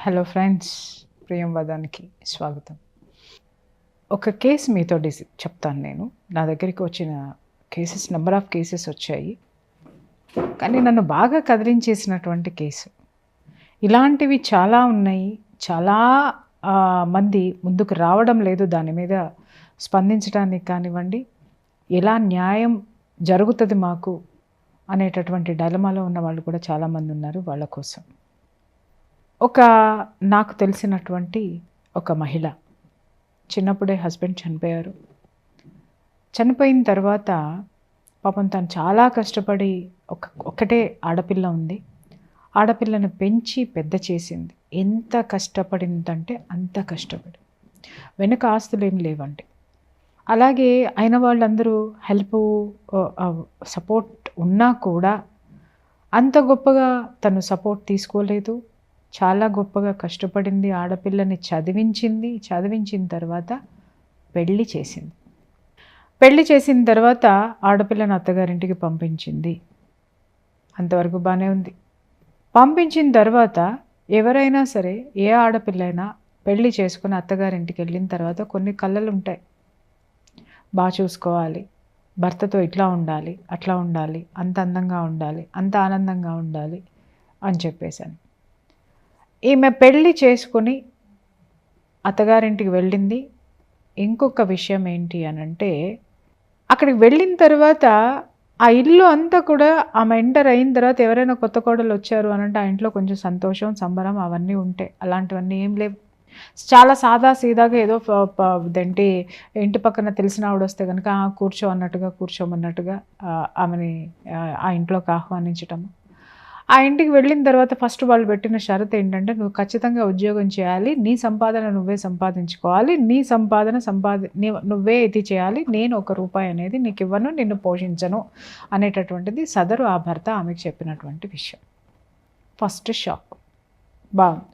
Hello friends, ప్రియం వదానికి స్వాగతం. ఒక కేసు మీతో చెప్తాను నేను. నా దగ్గరికి వచ్చిన నెంబర్ ఆఫ్ కేసెస్ వచ్చాయి. కానీ నన్ను బాగా కదిలించేసినటువంటి కేసు. ఇలాంటివి చాలా ఉన్నాయి. చాలా మంది ముందుకు రావడం లేదు దాని మీద స్పందించడానికి కానివ్వండి, ఎలా న్యాయం జరుగుతుంది మాకు అనేటటువంటి డైలమాలో ఉన్న వాళ్ళు కూడా చాలామంది ఉన్నారు. వాళ్ళ కోసం నాకు తెలిసినటువంటి ఒక మహిళ చిన్నప్పుడే హస్బెండ్ చనిపోయారు. చనిపోయిన తర్వాత పాపం తను చాలా కష్టపడి ఒక్కటే ఆడపిల్ల ఉంది. ఆడపిల్లను పెంచి పెద్ద చేసింది. ఎంత కష్టపడిందంటే అంత కష్టపడి. వెనుక ఆస్తులు ఏం లేవండి. అలాగే అయిన వాళ్ళందరూ సపోర్ట్ ఉన్నా కూడా అంత గొప్పగా తను సపోర్ట్ తీసుకోలేదు. చాలా గొప్పగా కష్టపడింది. ఆడపిల్లని చదివించింది. చదివించిన తర్వాత పెళ్లి చేసింది. పెళ్లి చేసిన తర్వాత ఆడపిల్లని అత్తగారింటికి పంపించింది. అంతవరకు బాగానే ఉంది. పంపించిన తర్వాత ఎవరైనా సరే, ఏ ఆడపిల్లైనా పెళ్లి చేసుకుని అత్తగారింటికి వెళ్ళిన తర్వాత కొన్ని కళలు ఉంటాయి. బాగా చూసుకోవాలి, భర్తతో ఇట్లా ఉండాలి, అట్లా ఉండాలి, అంత అందంగా ఉండాలి, అంత ఆనందంగా ఉండాలి అని చెప్పేసాను. ఈమె పెళ్ళి చేసుకుని అత్తగారింటికి వెళ్ళింది. ఇంకొక విషయం ఏంటి అనంటే, అక్కడికి వెళ్ళిన తర్వాత ఆ ఇల్లు అంతా కూడా ఆమె ఎంటర్ అయిన తర్వాత ఎవరైనా కొత్త కోడలు వచ్చారు అనంటే ఆ ఇంట్లో కొంచెం సంతోషం, సంబరం అవన్నీ ఉంటాయి. అలాంటివన్నీ ఏం లేవు. చాలా సాదా సీదాగా ఏదో ఇదేంటి ఇంటి పక్కన తెలిసిన ఆవిడ వస్తే కనుక కూర్చోమన్నట్టుగా ఆమెని ఆ ఇంట్లోకి ఆహ్వానించటము. ఆ ఇంటికి వెళ్ళిన తర్వాత ఫస్ట్ వాళ్ళు పెట్టిన షరతు ఏంటంటే, నువ్వు ఖచ్చితంగా ఉద్యోగం చేయాలి, నీ సంపాదన నువ్వే సంపాదించుకోవాలి, నీ సంపాదన నువ్వే ఇది చేయాలి, నేను ₹1 అనేది నీకు ఇవ్వను, నిన్ను పోషించను అనేటటువంటిది సదరు ఆ భర్త ఆమెకు చెప్పినటువంటి విషయం. First shock. బాగుంది.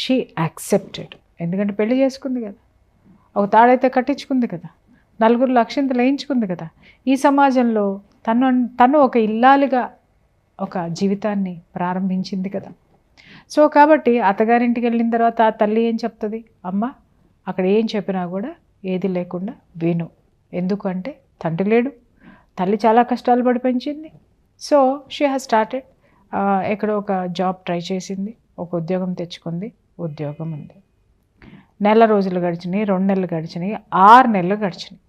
She accepted. ఎందుకంటే పెళ్లి చేసుకుంది కదా, ఒక తాడైతే కట్టించుకుంది కదా, 4 అక్షింతలు వేయించుకుంది కదా. ఈ సమాజంలో తను ఒక ఇల్లాలుగా ఒక జీవితాన్ని ప్రారంభించింది కదా. సో కాబట్టి అత్తగారింటికి వెళ్ళిన తర్వాత ఆ తల్లి ఏం చెప్తుంది? అమ్మ, అక్కడ ఏం చెప్పినా కూడా ఏది లేకుండా విను. ఎందుకంటే తండ్రి లేడు, తల్లి చాలా కష్టాలు పడి పెంచింది. So she has started. ఎక్కడో ఒక జాబ్ ట్రై చేసింది, ఒక ఉద్యోగం తెచ్చుకుంది, ఉద్యోగం ఉంది. నెల రోజులు గడిచినాయి, 2 నెలలు గడిచినాయి, 6 నెలలు గడిచినాయి.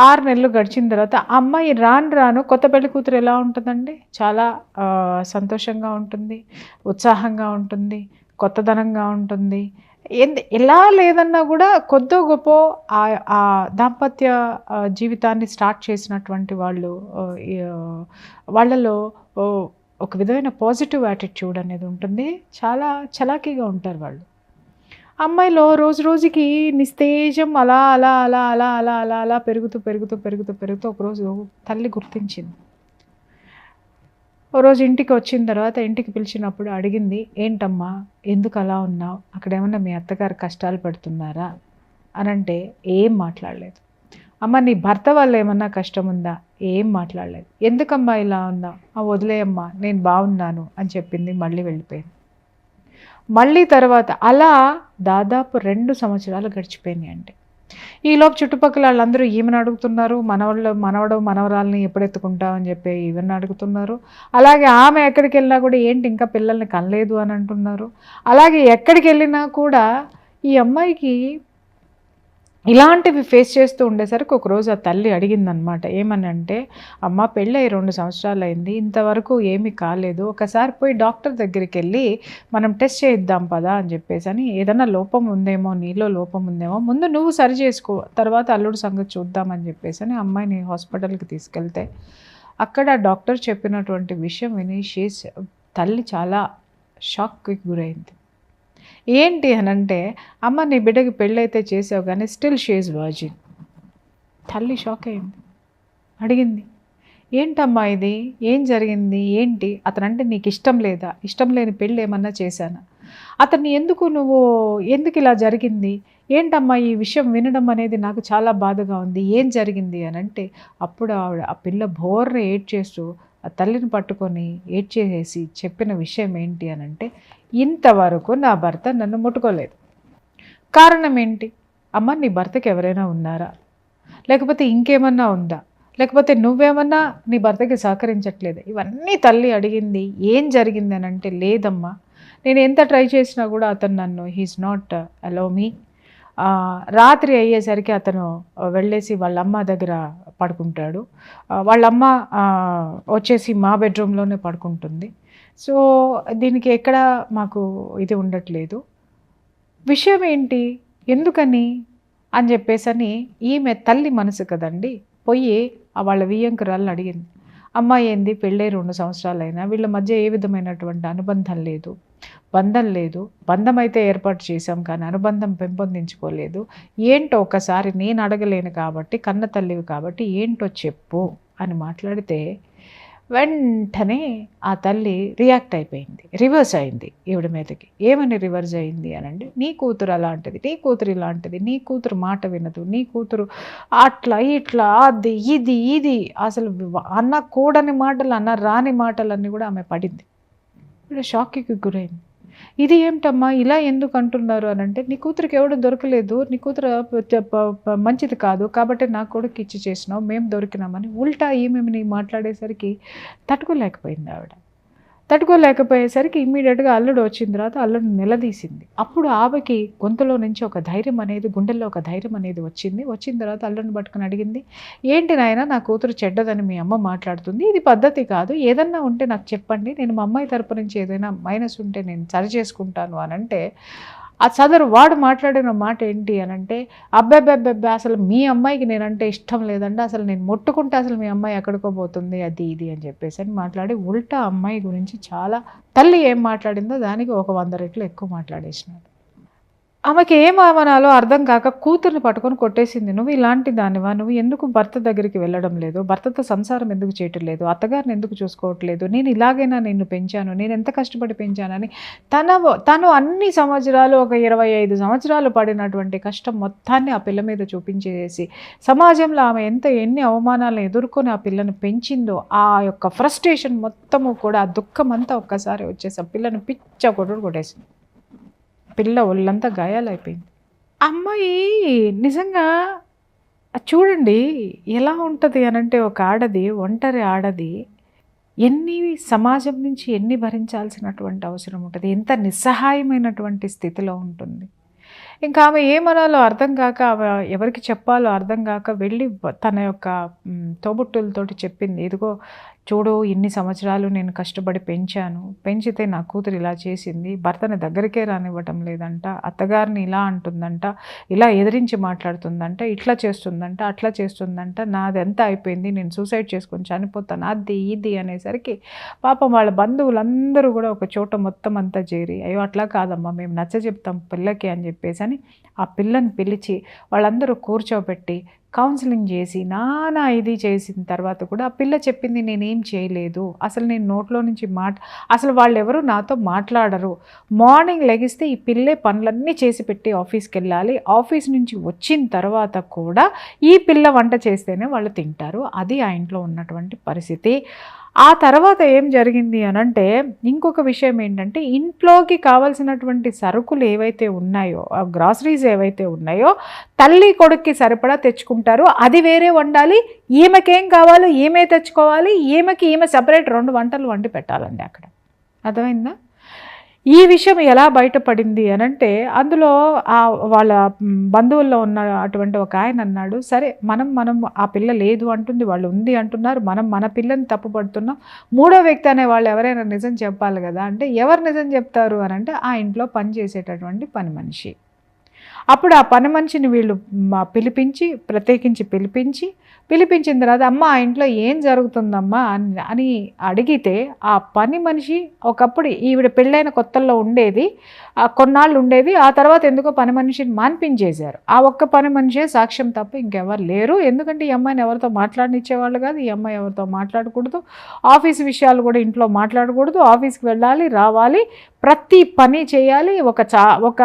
6 నెలలు గడిచిన తర్వాత అమ్మాయి రాను కొత్త పెళ్లి కూతురు ఎలా ఉంటుందండి? చాలా సంతోషంగా ఉంటుంది, ఉత్సాహంగా ఉంటుంది, కొత్తదనంగా ఉంటుంది. ఎలా లేదన్నా కూడా కొద్దో గొప్ప ఆ దాంపత్య జీవితాన్ని స్టార్ట్ చేసినటువంటి వాళ్ళలో ఒక విధమైన పాజిటివ్ యాటిట్యూడ్ అనేది ఉంటుంది. చాలా చలాకీగా ఉంటారు వాళ్ళు. అమ్మాయిలో రోజు రోజుకి నిస్తేజం అలా అలా అలా అలా అలా అలా అలా పెరుగుతూ ఒకరోజు తల్లి గుర్తించింది. ఓ రోజు ఇంటికి వచ్చిన తర్వాత ఇంటికి పిలిచినప్పుడు అడిగింది, ఏంటమ్మా ఎందుకు అలా ఉన్నావు? అక్కడ ఏమన్నా మీ అత్తగారు కష్టాలు పడుతున్నారా అనంటే ఏం మాట్లాడలేదు. అమ్మ, నీ భర్త వల్ల ఏమన్నా కష్టం ఉందా? ఏం మాట్లాడలేదు. ఎందుకమ్మా ఇలా ఉన్నావు? వదిలేయమ్మా, నేను బాగున్నాను అని చెప్పింది. మళ్ళీ వెళ్ళిపోయింది. మళ్ళీ తర్వాత అలా దాదాపు 2 సంవత్సరాలు గడిచిపోయినాయి. అంటే ఈలోపు చుట్టుపక్కల వాళ్ళందరూ ఈమెను అడుగుతున్నారు, మనవరాలని ఎప్పుడు ఎత్తుకుంటావు అని చెప్పి ఈవెన్ అడుగుతున్నారు. అలాగే ఆమె ఎక్కడికి వెళ్ళినా కూడా ఏంటి ఇంకా పిల్లల్ని కనలేదు అని అంటున్నారు. అలాగే ఎక్కడికి వెళ్ళినా కూడా ఈ అమ్మాయికి ఇలాంటివి ఫేస్ చేస్తూ ఉండేసరికి ఒకరోజు ఆ తల్లి అడిగిందనమాట. ఏమని అంటే, అమ్మ పెళ్ళి 2 సంవత్సరాలు అయింది, ఇంతవరకు ఏమీ కాలేదు, ఒకసారి పోయి డాక్టర్ దగ్గరికి వెళ్ళి మనం టెస్ట్ చేయిద్దాం పదా అని చెప్పేసి అని, ఏదైనా లోపం ఉందేమో, నీలో లోపం ఉందేమో, ముందు నువ్వు సరి చేసుకో, తర్వాత అల్లుడు సంగతి చూద్దామని చెప్పేసి అని అమ్మాయిని హాస్పిటల్కి తీసుకెళ్తే అక్కడ డాక్టర్ చెప్పినటువంటి విషయం విని తల్లి చాలా షాక్కి గురైంది. ఏంటి అనంటే, అమ్మ నీ బిడ్డకి పెళ్ళైతే చేసావు కానీ స్టిల్ షీ ఈజ్ వర్జిన్. తల్లి షాక్ అయింది. అడిగింది, ఏంటమ్మా ఇది, ఏం జరిగింది, ఏంటి అతనంటే నీకు ఇష్టం లేదా? ఇష్టం లేని పెళ్ళి ఏమన్నా చేశానా? అతన్ని ఎందుకు ఇలా జరిగింది? ఏంటమ్మా ఈ విషయం వినడం అనేది నాకు చాలా బాధగా ఉంది, ఏం జరిగింది అనంటే, అప్పుడు ఆ పిల్ల బోర్ని ఏడ్చేస్తూ ఆ తల్లిని పట్టుకొని ఏడ్చేసి చెప్పిన విషయం ఏంటి అనంటే, ఇంతవరకు నా భర్త నన్ను ముట్టుకోలేదు. కారణం ఏంటి? అమ్మ నీ భర్తకి ఎవరైనా ఉన్నారా? లేకపోతే ఇంకేమన్నా ఉందా? లేకపోతే నువ్వేమన్నా నీ భర్తకి సహకరించట్లేదా? ఇవన్నీ తల్లి అడిగింది. ఏం జరిగింది అని అంటే, లేదమ్మా, నేను ఎంత ట్రై చేసినా కూడా అతను నన్ను హీస్ నాట్ అలౌ మీ. రాత్రి అయ్యేసరికి అతను వెళ్ళేసి వాళ్ళమ్మ దగ్గర పడుకుంటాడు. వాళ్ళమ్మ వచ్చేసి మా బెడ్రూమ్లోనే పడుకుంటుంది. సో దీనికి ఎక్కడ మాకు ఇది ఉండట్లేదు. విషయం ఏంటి, ఎందుకని అని చెప్పేసని ఈమె తల్లి మనసు కదండి, పోయి వాళ్ళ వియ్యంకురాలను అడిగింది. అమ్మ ఏంది, పెళ్ళై 2 సంవత్సరాలైనా వీళ్ళ మధ్య ఏ విధమైనటువంటి అనుబంధం లేదు, బంధం లేదు. బంధం అయితే ఏర్పాటు చేశాం కానీ అనుబంధం పెంపొందించుకోలేదు. ఏంటో ఒకసారి నేను అడగలేను కాబట్టి, కన్న తల్లివి కాబట్టి ఏంటో చెప్పు అని మాట్లాడితే వెంటనే ఆ తల్లి రియాక్ట్ అయిపోయింది, రివర్స్ అయింది ఈవిడ మీదకి. ఏమని రివర్స్ అయింది అని అంటే, నీ కూతురు అలాంటిది, నీ కూతురు ఇలాంటిది, నీ కూతురు మాట వినదు, నీ కూతురు అట్లా ఇట్లా అది ఇది ఇది, అసలు అన్న కూడని మాటలు, అన్న రాని మాటలన్నీ కూడా ఆమె పడింది. ఇప్పుడు షాక్కి గురైంది. ఇది ఏమిటమ్మా ఇలా ఎందుకు అంటున్నారు అని అంటే, నీ కూతురికి ఎవడు దొరకలేదు, నీ కూతురు మంచిది కాదు కాబట్టి నా కొడుకు ఇచ్చి చేసినావు, మేము దొరికినామని ఉల్టా ఏమేమి మాట్లాడేసరికి తట్టుకోలేకపోయింది ఆవిడ. తట్టుకోలేకపోయేసరికి ఇమ్మీడియట్గా అల్లుడు వచ్చిన తర్వాత అల్లుడు నిలదీసింది. అప్పుడు ఆమెకి గొంతులో నుంచి ఒక ధైర్యం అనేది, గుండెల్లో ఒక ధైర్యం అనేది వచ్చింది. వచ్చిన తర్వాత అల్లుడిని పట్టుకుని అడిగింది, ఏంటి నాయన నా కూతురు చెడ్డదని మీ అమ్మ మాట్లాడుతుంది, ఇది పద్ధతి కాదు, ఏదన్నా ఉంటే నాకు చెప్పండి, నేను మా అమ్మాయి తరపు నుంచి ఏదైనా మైనస్ ఉంటే నేను సరి చేసుకుంటాను అని అంటే, ఆ సదరు వాడు మాట్లాడిన మాట ఏంటి అని అంటే, అబ్బాబ్బాబ్బా అసలు మీ అమ్మాయికి నేనంటే ఇష్టం లేదండి, అసలు నేను ముట్టుకుంటే అసలు మీ అమ్మాయి ఎక్కడికోబోతుంది అది ఇది అని చెప్పేసి అని మాట్లాడి ఉల్టా అమ్మాయి గురించి చాలా, తల్లి ఏం మాట్లాడిందో దానికి ఒక 100 రెట్లు ఎక్కువ మాట్లాడేసినాడు. ఆమెకి ఏం అవనాలో అర్థం కాక కూతుర్ని పట్టుకొని కొట్టేసింది. నువ్వు ఇలాంటి దానివా, నువ్వు ఎందుకు భర్త దగ్గరికి వెళ్ళడం లేదు, భర్తతో సంసారం ఎందుకు చేయటం లేదు, అత్తగారిని ఎందుకు చూసుకోవట్లేదు, నేను ఇలాగైనా నిన్ను పెంచాను, నేను ఎంత కష్టపడి పెంచానని తను అన్ని సంవత్సరాలు, ఒక 25 సంవత్సరాలు పడినటువంటి కష్టం మొత్తాన్ని ఆ పిల్ల మీద చూపించేసి, సమాజంలో ఆమె ఎన్ని అవమానాలను ఎదుర్కొని ఆ పిల్లను పెంచిందో ఆ యొక్క ఫ్రస్ట్రేషన్ మొత్తము కూడా, ఆ దుఃఖం అంతా ఒక్కసారి వచ్చేసి ఆ పిల్లను పిచ్చ కొట్టేసింది. పిల్ల ఒళ్ళంతా గాయాలైపోయింది. అమ్మాయి నిజంగా చూడండి ఎలా ఉంటుంది అనంటే, ఒక ఆడది, ఒంటరి ఆడది ఎన్ని సమాజం నుంచి ఎన్ని భరించాల్సినటువంటి అవసరం ఉంటుంది, ఎంత నిస్సహాయమైనటువంటి స్థితిలో ఉంటుంది. ఇంకా ఆమె ఏమనాలో అర్థం కాక, ఆమె ఎవరికి చెప్పాలో అర్థం కాక వెళ్ళి తన యొక్క తోబుట్టులతోటి చెప్పింది, ఇదిగో చూడు, ఇన్ని సంవత్సరాలు నేను కష్టపడి పెంచాను, పెంచితే నా కూతురు ఇలా చేసింది, భర్తని దగ్గరికే రానివ్వటం లేదంట, అత్తగారిని ఇలా అంటుందంట, ఇలా ఎదిరించి మాట్లాడుతుందంట, ఇట్లా చేస్తుందంట, అట్లా చేస్తుందంట, నాదెంత అయిపోయింది, నేను సూసైడ్ చేసుకొని చనిపోతాను, అది ఇది అనేసరికి పాపం వాళ్ళ బంధువులందరూ కూడా ఒక చోట మొత్తం అంతా చేరి, అయ్యో అట్లా కాదమ్మా, మేము నచ్చ చెప్తాం పిల్లకి అని చెప్పేసి అని ఆ పిల్లని పిలిచి వాళ్ళందరూ కూర్చోబెట్టి కౌన్సిలింగ్ చేసి నానా ఇది చేసిన తర్వాత కూడా ఆ పిల్ల చెప్పింది, నేనేం చేయలేదు, అసలు నేను నోట్లో నుంచి అసలు వాళ్ళు ఎవరు నాతో మాట్లాడరు, మార్నింగ్ లెగిస్తే ఈ పిల్లే పనులన్నీ చేసి పెట్టి ఆఫీస్కి వెళ్ళాలి, ఆఫీస్ నుంచి వచ్చిన తర్వాత కూడా ఈ పిల్ల వంట చేస్తేనే వాళ్ళు తింటారు, అది ఆ ఇంట్లో ఉన్నటువంటి పరిస్థితి. ఆ తర్వాత ఏం జరిగింది అనంటే, ఇంకొక విషయం ఏంటంటే, ఇంట్లోకి కావాల్సినటువంటి సరుకులు ఏవైతే ఉన్నాయో, గ్రాసరీస్ ఏవైతే ఉన్నాయో తల్లి కొడుక్కి సరిపడా తెచ్చుకుంటారు, అది వేరే వండాలి, ఈమెకేం కావాలో ఈమె తెచ్చుకోవాలి, ఈమె సపరేట్ 2 వంటలు వండి పెట్టాలండి అక్కడ. అర్థమైందా? ఈ విషయం ఎలా బయటపడింది అనంటే, అందులో వాళ్ళ బంధువుల్లో ఉన్న అటువంటి ఒక ఆయన అన్నాడు, సరే మనం ఆ పిల్ల లేదు అంటుంది, వాళ్ళు ఉంది అంటున్నారు, మన పిల్లని తప్పుపడుతున్నాం, 3వ వ్యక్తి అనే వాళ్ళు ఎవరైనా నిజం చెప్పాలి కదా అంటే, ఎవరు నిజం చెప్తారు అనంటే ఆ ఇంట్లో పని చేసేటటువంటి పని మనిషి. అప్పుడు ఆ పని మనిషిని వీళ్ళు ప్రత్యేకించి పిలిపించిన తర్వాత, అమ్మ ఆ ఇంట్లో ఏం జరుగుతుందమ్మా అని అడిగితే, ఆ పని మనిషి ఒకప్పుడు ఈవిడ పెళ్ళైన కొత్తల్లో ఉండేది, కొన్నాళ్ళు ఉండేది, ఆ తర్వాత ఎందుకో పని మనిషిని మాన్పించేశారు. ఆ ఒక్క పని మనిషే సాక్ష్యం తప్ప ఇంకెవరు లేరు. ఎందుకంటే ఈ అమ్మాయిని ఎవరితో మాట్లాడనిచ్చేవాళ్ళు కాదు, ఈ అమ్మాయి ఎవరితో మాట్లాడకూడదు, ఆఫీస్ విషయాలు కూడా ఇంట్లో మాట్లాడకూడదు, ఆఫీస్కి వెళ్ళాలి రావాలి, ప్రతి పని చేయాలి, ఒక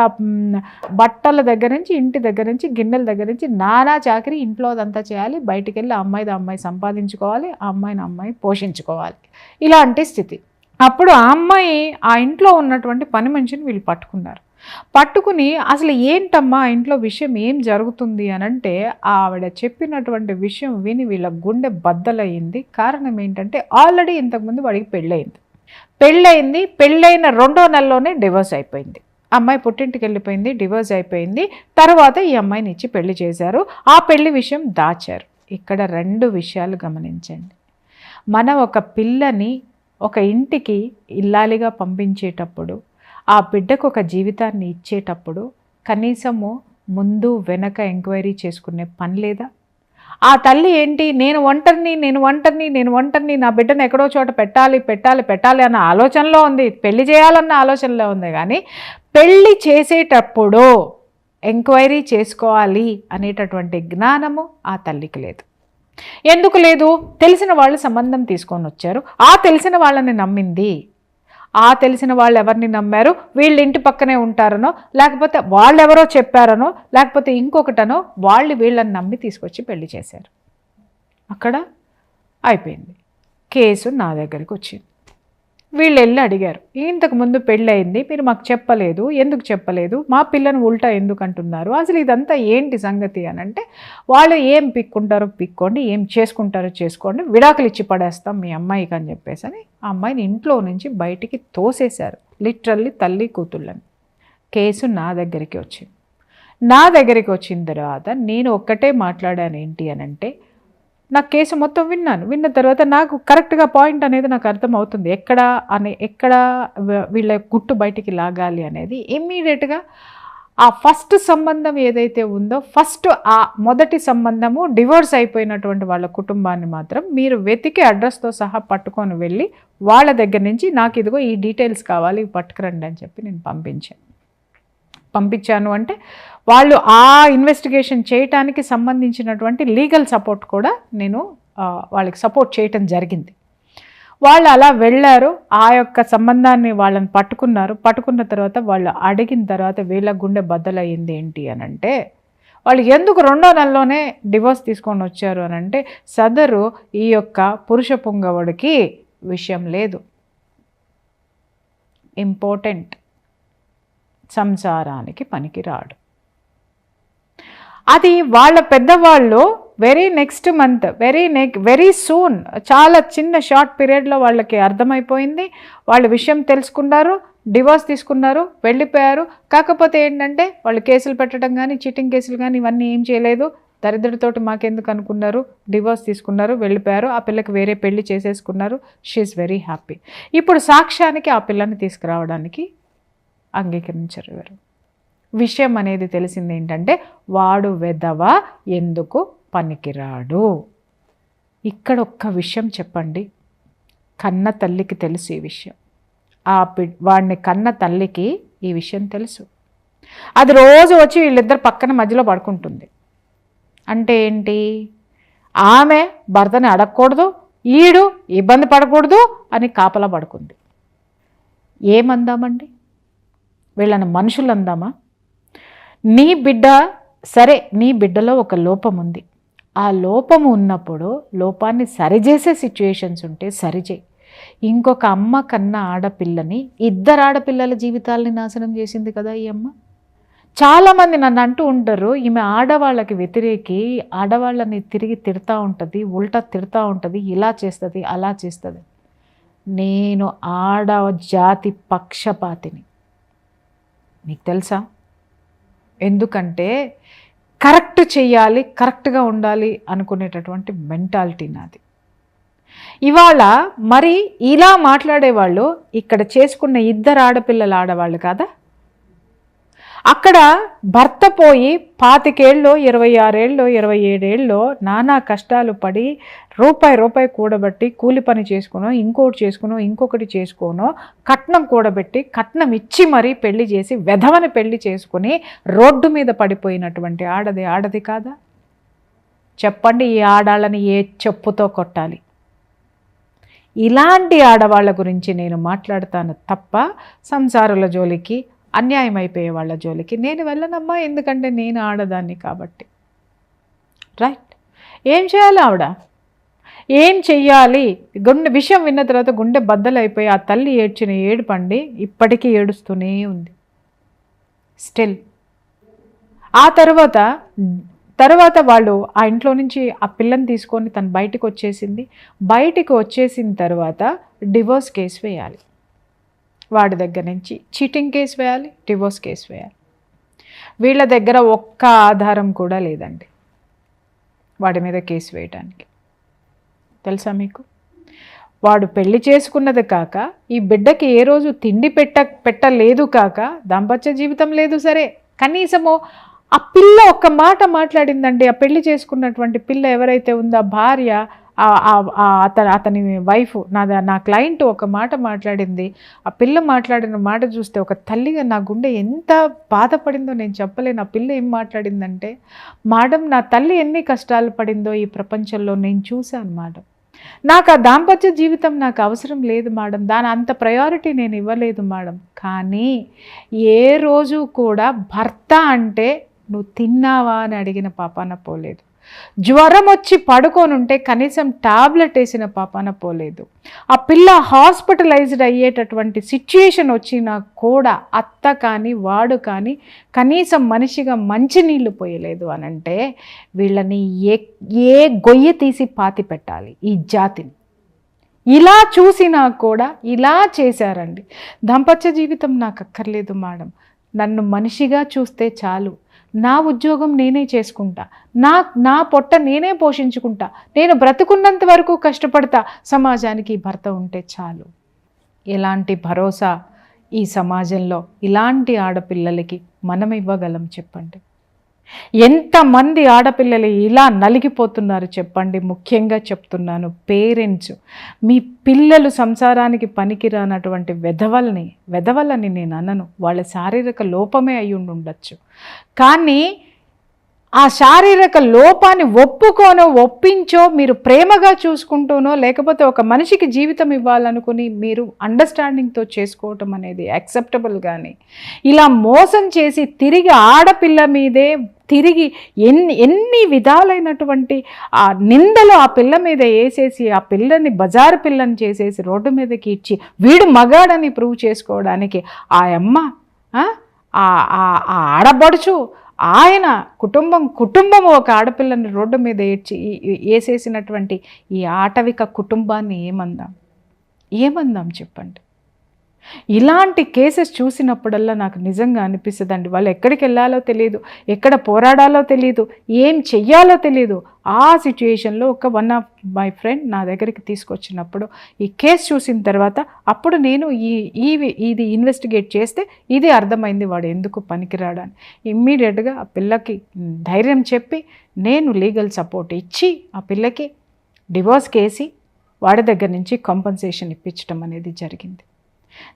బట్టల దగ్గర నుంచి, ఇంటి దగ్గర నుంచి, గిన్నెల దగ్గర నుంచి నానా చాకరీ ఇంట్లో అదంతా చేయాలి, బయటికి వెళ్ళి అమ్మాయి సంపాదించుకోవాలి, ఆ అమ్మాయిని అమ్మాయి పోషించుకోవాలి, ఇలాంటి స్థితి. అప్పుడు ఆ అమ్మాయి ఆ ఇంట్లో ఉన్నటువంటి పని మనిషిని వీళ్ళు పట్టుకున్నారు. పట్టుకుని అసలు ఏంటమ్మా ఇంట్లో విషయం ఏం జరుగుతుంది అని అంటే, ఆవిడ చెప్పినటువంటి విషయం విని వీళ్ళ గుండె బద్దలయ్యింది. కారణం ఏంటంటే ఆల్రెడీ ఇంతకుముందు వాడికి పెళ్ళయింది. పెళ్ళైన 2వ నెలలోనే డివోర్స్ అయిపోయింది. అమ్మాయి పుట్టింటికి వెళ్ళిపోయింది, డివోర్స్ అయిపోయింది. తర్వాత ఈ అమ్మాయిని ఇచ్చి పెళ్లి చేశారు. ఆ పెళ్లి విషయం దాచారు. ఇక్కడ 2 విషయాలు గమనించండి. మనం ఒక పిల్లని ఒక ఇంటికి ఇల్లాలిగా పంపించేటప్పుడు, ఆ బిడ్డకు ఒక జీవితాన్ని ఇచ్చేటప్పుడు కనీసము ముందు వెనక ఎంక్వైరీ చేసుకునే పని లేదా? ఆ తల్లి ఏంటి, నేను ఒంటరిని, నా బిడ్డను ఎక్కడో చోట పెట్టాలి అన్న ఆలోచనలో ఉంది, పెళ్లి చేయాలన్న ఆలోచనలో ఉంది. కానీ పెళ్లి చేసేటప్పుడు ఎంక్వైరీ చేసుకోవాలి అనేటటువంటి జ్ఞానము ఆ తల్లికి లేదు. ఎందుకు లేదు? తెలిసిన వాళ్ళు సంబంధం తీసుకొని వచ్చారు, ఆ తెలిసిన వాళ్ళని నమ్మింది. ఆ తెలిసిన వాళ్ళు ఎవరిని నమ్మారు? వీళ్ళ ఇంటి పక్కనే ఉంటారనో, లేకపోతే వాళ్ళెవరో చెప్పారనో, లేకపోతే ఇంకొకటనో వీళ్ళని నమ్మి తీసుకొచ్చి పెళ్లి చేశారు. అక్కడ అయిపోయింది. కేసు నా దగ్గరికి వచ్చింది. వీళ్ళు వెళ్ళి అడిగారు, ఇంతకుముందు పెళ్ళయింది, మీరు మాకు చెప్పలేదు, ఎందుకు చెప్పలేదు, మా పిల్లని ఉల్టా ఎందుకు అంటున్నారు, అసలు ఇదంతా ఏంటి సంగతి అని అంటే, వాళ్ళు ఏం పిక్కుంటారో పిక్కోండి, ఏం చేసుకుంటారో చేసుకోండి, విడాకులు ఇచ్చి పడేస్తాం మీ అమ్మాయికి అని చెప్పేసి అని ఆ అమ్మాయిని ఇంట్లో నుంచి బయటికి తోసేశారు. లిటరల్లీ తల్లి కూతుళ్ళని. కేసు నా దగ్గరికి వచ్చింది. నా దగ్గరికి వచ్చిన తర్వాత నేను ఒక్కటే మాట్లాడాను, ఏంటి అని అంటే, నా కేసు మొత్తం విన్న తర్వాత నాకు కరెక్ట్గా పాయింట్ అనేది నాకు అర్థమవుతుంది, ఎక్కడ వీళ్ళ గుట్టు బయటికి లాగాలి అనేది. ఇమ్మీడియట్గా ఆ ఫస్ట్ సంబంధం ఏదైతే ఉందో, ఆ మొదటి సంబంధము డివోర్స్ అయిపోయినటువంటి వాళ్ళ కుటుంబాన్ని మాత్రం మీరు వెతికి అడ్రస్తో సహా పట్టుకొని వెళ్ళి వాళ్ళ దగ్గర నుంచి నాకు ఇదిగో ఈ డీటెయిల్స్ కావాలి, పట్టుకురండి అని చెప్పి నేను పంపించాను. అంటే వాళ్ళు ఆ ఇన్వెస్టిగేషన్ చేయటానికి సంబంధించినటువంటి లీగల్ సపోర్ట్ కూడా నేను వాళ్ళకి సపోర్ట్ చేయటం జరిగింది. వాళ్ళు అలా వెళ్ళారు, ఆ యొక్క సంబంధాన్ని వాళ్ళని పట్టుకున్న తర్వాత వాళ్ళు అడిగిన తర్వాత వీళ్ళ గుండె బద్దలయ్యింది. ఏంటి అని అంటే, వాళ్ళు ఎందుకు 2వ నెలలోనే డివోర్స్ తీసుకొని వచ్చారు అని అంటే, సదరు ఈ యొక్క పురుష పుంగవుడికి విషయం లేదు, ఇంపార్టెంట్, సంసారానికి పనికిరాడు. అది వాళ్ళ పెద్దవాళ్ళు నెక్స్ట్ మంత్ వెరీ సూన్, చాలా చిన్న షార్ట్ పీరియడ్లో వాళ్ళకి అర్థమైపోయింది. వాళ్ళ విషయం తెలుసుకున్నారు, డివోర్స్ తీసుకున్నారు, వెళ్ళిపోయారు. కాకపోతే ఏంటంటే వాళ్ళు కేసులు పెట్టడం కానీ, చీటింగ్ కేసులు కానీ ఇవన్నీ ఏం చేయలేదు. దరిద్రతోటి మాకెందుకు అనుకున్నారు, డివోర్స్ తీసుకున్నారు, వెళ్ళిపోయారు. ఆ పిల్లకి వేరే పెళ్లి చేసేసుకున్నారు. She's very happy. ఇప్పుడు సాక్ష్యానికి ఆ పిల్లని తీసుకురావడానికి అంగీకరించారు. విషయం అనేది తెలిసింది ఏంటంటే, వాడు వెధవ, ఎందుకు పనికిరాడు. ఇక్కడ ఒక్క విషయం చెప్పండి, కన్న తల్లికి తెలుసు ఈ విషయం, వాడిని కన్న తల్లికి ఈ విషయం తెలుసు. అది రోజు వచ్చి వీళ్ళిద్దరు పక్కన మధ్యలో పడుకుంటుంది. అంటే ఏంటి, ఆమె భర్తని అడగకూడదు, ఈడు ఇబ్బంది పడకూడదు అని కాపలా పడుకుంది. ఏమందామండి, వీళ్ళని మనుషులు అందామా? నీ బిడ్డ సరే, నీ బిడ్డలో ఒక లోపం ఉంది, ఆ లోపము ఉన్నప్పుడు లోపాన్ని సరిచేసే సిచ్యుయేషన్స్ ఉంటే సరిచేయి. ఇంకొక అమ్మ కన్న ఆడపిల్లని, 2 ఆడపిల్లల జీవితాలని నాశనం చేసింది కదా ఈ అమ్మ. చాలామంది నన్ను అంటూ ఉంటారు, ఈమె ఆడవాళ్ళకి వ్యతిరేకి, ఆడవాళ్ళని తిరిగి తిడతా ఉంటుంది, ఉల్టా తిడతా ఉంటుంది, ఇలా చేస్తుంది, అలా చేస్తుంది. నేను ఆడజాతి పక్షపాతిని, మీకు తెలుసా? ఎందుకంటే కరెక్ట్ చెయ్యాలి, కరెక్ట్గా ఉండాలి అనుకునేటటువంటి మెంటాలిటీ నాది. ఇవాళ మరి ఇలా మాట్లాడేవాళ్ళు ఇక్కడ చేసుకున్న 2 ఆడపిల్లల ఆడవాళ్ళు కాదా? అక్కడ భర్త పోయి 25 ఏళ్ళు, 26 ఏళ్ళు, 27 ఏళ్ళు నానా కష్టాలు పడి రూపాయి కూడబెట్టి కూలి పని చేసుకునో, ఇంకొకటి చేసుకోనో, కట్నం కూడబెట్టి కట్నం ఇచ్చి మరీ పెళ్లి చేసి వెధవని పెళ్లి చేసుకుని రోడ్డు మీద పడిపోయినటువంటి ఆడది కాదా? చెప్పండి, ఈ ఆడాళ్ళని ఏ చెప్పుతో కొట్టాలి? ఇలాంటి ఆడవాళ్ళ గురించి నేను మాట్లాడతాను తప్ప సంసారుల జోలికి, అన్యాయం అయిపోయే వాళ్ళ జోలికి నేను వెళ్ళనమ్మా. ఎందుకంటే నేను ఆడదాన్ని కాబట్టి. రైట్? ఏం చేయాలి ఆవిడ? ఏం చెయ్యాలి? విషయం విన్న తర్వాత గుండె బద్దలైపోయి ఆ తల్లి ఏడ్చిన ఏడుపండి ఇప్పటికీ ఏడుస్తూనే ఉంది స్టిల్. ఆ తర్వాత వాళ్ళు ఆ ఇంట్లో నుంచి ఆ పిల్లని తీసుకొని తను బయటకు వచ్చేసింది. బయటికి వచ్చేసిన తర్వాత డివోర్స్ కేసు వేయాలి. వాడి దగ్గర నుంచి చీటింగ్ కేసు వేయాలి, డివోర్స్ కేసు వేయాలి. వీళ్ళ దగ్గర ఒక్క ఆధారం కూడా లేదండి వాడి మీద కేసు వేయడానికి. తెలుసా మీకు? వాడు పెళ్లి చేసుకున్నది కాక ఈ బిడ్డకి ఏ రోజు తిండి పెట్టలేదు కాక దాంపత్య జీవితం లేదు. సరే, కనీసము ఆ పిల్ల ఒక్క మాట మాట్లాడిందండి. ఆ పెళ్లి చేసుకున్నటువంటి పిల్ల ఎవరైతే ఉందో భార్య, అతని వైఫ్, నా క్లయింట్ ఒక మాట మాట్లాడింది. ఆ పిల్ల మాట్లాడిన మాట చూస్తే ఒక తల్లిగా నా గుండె ఎంత బాధపడిందో నేను చెప్పలేను. ఆ పిల్ల ఏం మాట్లాడిందంటే, మేడం నా తల్లి ఎన్ని కష్టాలు పడిందో ఈ ప్రపంచంలో నేను చూశాను మేడం. నాకు ఆ దాంపత్య జీవితం నాకు అవసరం లేదు మేడం, దాని అంత ప్రయారిటీ నేను ఇవ్వలేదు మేడం. కానీ ఏ రోజు కూడా భర్త అంటే నువ్వు తిన్నావా అని అడిగిన పాపాన పోలేదు. జ్వరం వచ్చి పడుకోనుంటే కనీసం టాబ్లెట్ వేసిన పాపాన పోలేదు. ఆ పిల్ల హాస్పిటలైజ్డ్ అయ్యేటటువంటి సిచ్యుయేషన్ వచ్చినా కూడా అత్త కానీ వాడు కానీ కనీసం మనిషిగా మంచినీళ్ళు పోయలేదు అనంటే వీళ్ళని ఏ గొయ్యి తీసి పాతి పెట్టాలి ఈ జాతిని. ఇలా చూసినా కూడా ఇలా చేశారండి. దాంపత్య జీవితం నాకు అక్కర్లేదు మేడం, నన్ను మనిషిగా చూస్తే చాలు, నా ఉద్యోగం నేనే చేసుకుంటా, నా పొట్ట నేనే పోషించుకుంటా, నేను బ్రతుకున్నంత వరకు కష్టపడతా, సమాజానికి భర్త ఉంటే చాలు. ఎలాంటి భరోసా ఈ సమాజంలో ఇలాంటి ఆడపిల్లలకి మనం ఇవ్వగలం చెప్పండి? ఎంతమంది ఆడపిల్లలు ఇలా నలిగిపోతున్నారు చెప్పండి? ముఖ్యంగా చెప్తున్నాను, పేరెంట్స్, మీ పిల్లలు సంసారానికి పనికిరానటువంటి వెధవలని నేను అనను, వాళ్ళ శారీరక లోపమే అయి ఉండొచ్చు. కానీ ఆ శారీరక లోపాన్ని ఒప్పించో, మీరు ప్రేమగా చూసుకుంటూనో, లేకపోతే ఒక మనిషికి జీవితం ఇవ్వాలనుకుని మీరు అండర్స్టాండింగ్తో చేసుకోవటం అనేది యాక్సెప్టబుల్. కానీ ఇలా మోసం చేసి తిరిగి ఆడపిల్ల మీదే తిరిగి ఎన్ని విధాలైనటువంటి ఆ నిందలు ఆ పిల్ల మీద వేసేసి ఆ పిల్లని బజారు పిల్లని చేసేసి రోడ్డు మీదకి ఇచ్చి వీడు మగాడని ప్రూవ్ చేసుకోవడానికి ఆ అమ్మ, ఆ ఆడబడుచు, ఆయన కుటుంబం ఒక ఆడపిల్లని రోడ్డు మీద వేసేసినటువంటి ఈ ఆటవిక కుటుంబాన్ని ఏమందాం చెప్పండి? ఇలాంటి కేసెస్ చూసినప్పుడల్లా నాకు నిజంగా అనిపిస్తుందండి, వాళ్ళు ఎక్కడికి వెళ్ళాలో తెలియదు, ఎక్కడ పోరాడాలో తెలియదు, ఏం చెయ్యాలో తెలియదు. ఆ సిచ్యుయేషన్లో వన్ ఆఫ్ మై ఫ్రెండ్ నా దగ్గరికి తీసుకొచ్చినప్పుడు ఈ కేసు చూసిన తర్వాత అప్పుడు నేను ఇది ఇన్వెస్టిగేట్ చేస్తే ఇది అర్థమైంది వాడు ఎందుకు పనికిరాడని. ఇమ్మీడియట్గా ఆ పిల్లకి ధైర్యం చెప్పి నేను లీగల్ సపోర్ట్ ఇచ్చి ఆ పిల్లకి డివోర్స్ కేసి వాడి దగ్గర నుంచి కాంపన్సేషన్ ఇప్పించడం అనేది జరిగింది.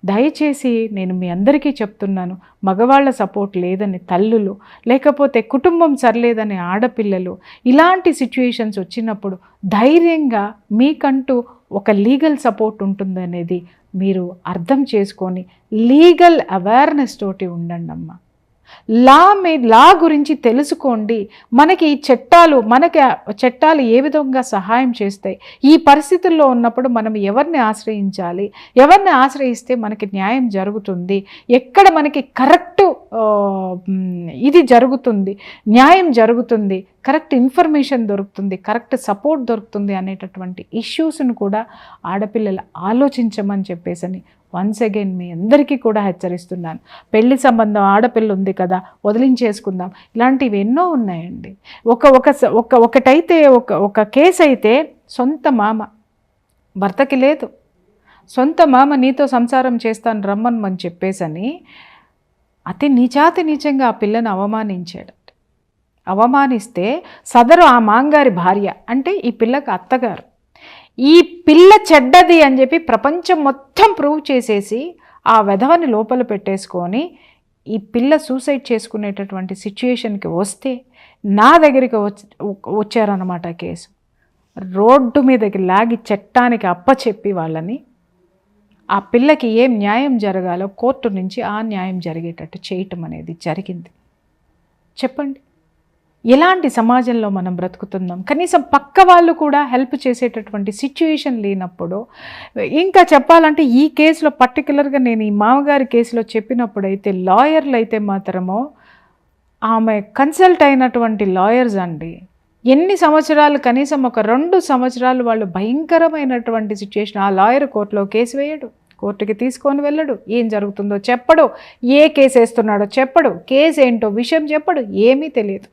దయచేసి నేను మీ అందరికీ చెప్తున్నాను, మగవాళ్ళ సపోర్ట్ లేదని తల్లులు, లేకపోతే కుటుంబం సరిలేదని ఆడపిల్లలు ఇలాంటి సిచ్యుయేషన్స్ వచ్చినప్పుడు ధైర్యంగా మీకంటూ ఒక లీగల్ సపోర్ట్ ఉంటుందనేది మీరు అర్థం చేసుకొని లీగల్ అవేర్నెస్ తోటి ఉండండి అమ్మ. లా గురించి తెలుసుకోండి. మనకి చట్టాలు ఏ విధంగా సహాయం చేస్తాయి, ఈ పరిస్థితుల్లో ఉన్నప్పుడు మనం ఎవరిని ఆశ్రయిస్తే మనకి న్యాయం జరుగుతుంది, ఎక్కడ మనకి కరెక్ట్ ఇది జరుగుతుంది, న్యాయం జరుగుతుంది, కరెక్ట్ ఇన్ఫర్మేషన్ దొరుకుతుంది, కరెక్ట్ సపోర్ట్ దొరుకుతుంది అనేటటువంటి ఇష్యూస్ను కూడా ఆడపిల్లలు ఆలోచించమని చెప్పేసి వన్స్ అగైన్ మీ అందరికీ కూడా హెచ్చరిస్తున్నాను. పెళ్లి సంబంధం ఆడపిల్ల ఉంది కదా వదిలించేసుకుందాం, ఇలాంటివి ఎన్నో ఉన్నాయండి. ఒకటైతే ఒక కేసు అయితే సొంత మామ భర్తకి లేదు, సొంత మామ నీతో సంసారం చేస్తాను రమ్మని చెప్పేసని అతి నీచంగా ఆ పిల్లని అవమానించాడు. అవమానిస్తే సదరు ఆ మాంగారి భార్య అంటే ఈ పిల్లకి అత్తగారు ఈ పిల్ల చెడ్డది అని చెప్పి ప్రపంచం మొత్తం ప్రూవ్ చేసేసి ఆ వెధవని లోపల పెట్టేసుకొని ఈ పిల్ల సూసైడ్ చేసుకునేటటువంటి సిచ్యుయేషన్కి వస్తే నా దగ్గరికి వచ్చారన్నమాట కేసు. రోడ్డు మీదకి లాగి చట్టానికి అప్పచెప్పి వాళ్ళని ఆ పిల్లకి ఏం న్యాయం జరగాలో కోర్టు నుంచి ఆ న్యాయం జరిగేటట్టు చేయటం అనేది జరిగింది. చెప్పండి, ఎలాంటి సమాజంలో మనం బ్రతుకుతున్నాం? కనీసం పక్క వాళ్ళు కూడా హెల్ప్ చేసేటటువంటి సిచ్యుయేషన్ లేనప్పుడు, ఇంకా చెప్పాలంటే ఈ కేసులో పర్టికులర్గా నేను ఈ మామగారి కేసులో చెప్పినప్పుడైతే లాయర్లు అయితే మాత్రమో ఆమె కన్సల్ట్ అయినటువంటి లాయర్స్ అండి, ఎన్ని సంవత్సరాలు, కనీసం ఒక 2 సంవత్సరాలు వాళ్ళు భయంకరమైనటువంటి సిచ్యుయేషన్. ఆ లాయర్ కోర్టులో కేసు వేయడు, కోర్టుకి తీసుకొని వెళ్ళడు, ఏం జరుగుతుందో చెప్పడు, ఏ కేసు వేస్తున్నాడో చెప్పడు, కేసు ఏంటో విషయం చెప్పడు, ఏమీ తెలియదు.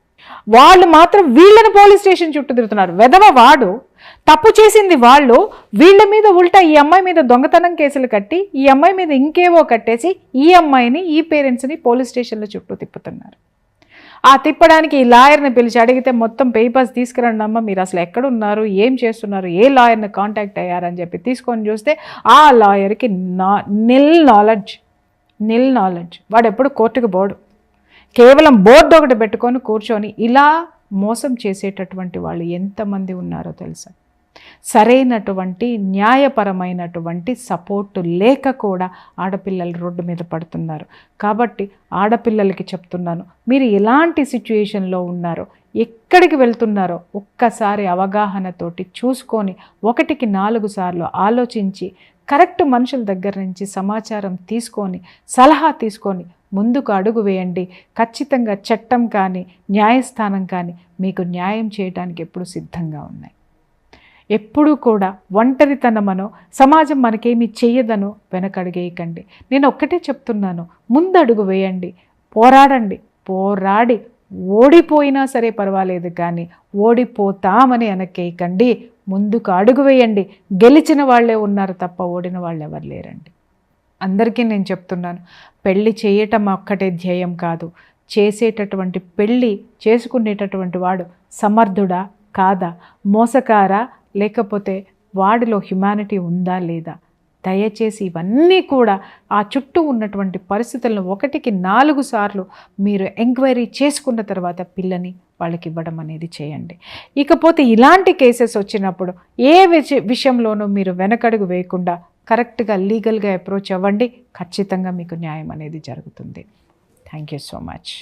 వాళ్ళు మాత్రం వీళ్ళని పోలీస్ స్టేషన్ చుట్టూ తిరుగుతున్నారు. వెధవ వాడు, తప్పు చేసింది వాళ్ళు, వీళ్ళ మీద ఉల్టా ఈ అమ్మాయి మీద దొంగతనం కేసులు కట్టి, ఈ అమ్మాయి మీద ఇంకేవో కట్టేసి ఈ అమ్మాయిని, ఈ పేరెంట్స్ని పోలీస్ స్టేషన్ల చుట్టూ తిప్పుతున్నారు. ఆ తిప్పడానికి ఈ లాయర్ని పిలిచి అడిగితే మొత్తం పేపర్స్ తీసుకురండి అమ్మ, మీరు అసలు ఎక్కడున్నారు, ఏం చేస్తున్నారు, ఏ లాయర్ని కాంటాక్ట్ అయ్యారని చెప్పి తీసుకొని చూస్తే ఆ లాయర్కి నిల్ నాలెడ్జ్. వాడు ఎప్పుడు కోర్టుకు పోడు, కేవలం బోర్డు ఒకటి పెట్టుకొని కూర్చొని ఇలా మోసం చేసేటటువంటి వాళ్ళు ఎంతమంది ఉన్నారో తెలుసా? సరైనటువంటి న్యాయపరమైనటువంటి సపోర్టు లేక కూడా ఆడపిల్లలు రోడ్డు మీద పడుతున్నారు. కాబట్టి ఆడపిల్లలకి చెప్తున్నాను, మీరు ఎలాంటి సిచ్యుయేషన్లో ఉన్నారో, ఎక్కడికి వెళ్తున్నారో ఒక్కసారి అవగాహనతోటి చూసుకొని 1కి 4 సార్లు ఆలోచించి కరెక్ట్ మనుషుల దగ్గర నుంచి సమాచారం తీసుకొని, సలహా తీసుకొని ముందుకు అడుగు వేయండి. ఖచ్చితంగా చట్టం కానీ న్యాయస్థానం కానీ మీకు న్యాయం చేయడానికి ఎప్పుడు సిద్ధంగా ఉన్నాయి. ఎప్పుడూ కూడా ఒంటరితనమనో, సమాజం మనకేమీ చెయ్యదనో వెనకడుగేయకండి. నేను ఒక్కటే చెప్తున్నాను, ముందడుగు వేయండి, పోరాడండి. పోరాడి ఓడిపోయినా సరే పర్వాలేదు, కానీ ఓడిపోతామని వెనకేయకండి. ముందుకు అడుగు వేయండి. గెలిచిన వాళ్ళే ఉన్నారు తప్ప ఓడిన వాళ్ళు ఎవరు లేరండి. అందరికీ నేను చెప్తున్నాను, పెళ్ళి చేయటం ఒక్కటే ధ్యేయం కాదు. చేసేటటువంటి పెళ్ళి చేసుకునేటటువంటి వాడు సమర్థుడా కాదా, మోసకారా, లేకపోతే వాడిలో హ్యుమానిటీ ఉందా లేదా, దయచేసి ఇవన్నీ కూడా ఆ చుట్టూ ఉన్నటువంటి పరిస్థితులను 1కి 4 సార్లు మీరు ఎంక్వైరీ చేసుకున్న తర్వాత పిల్లని వాళ్ళకి ఇవ్వడం అనేది చేయండి. ఇకపోతే ఇలాంటి కేసెస్ వచ్చినప్పుడు ఏ విషయంలోనూ మీరు వెనకడుగు వేయకుండా కరెక్ట్గా లీగల్గా అప్రోచ్ అవ్వండి. ఖచ్చితంగా మీకు న్యాయం అనేది జరుగుతుంది. Thank you so much.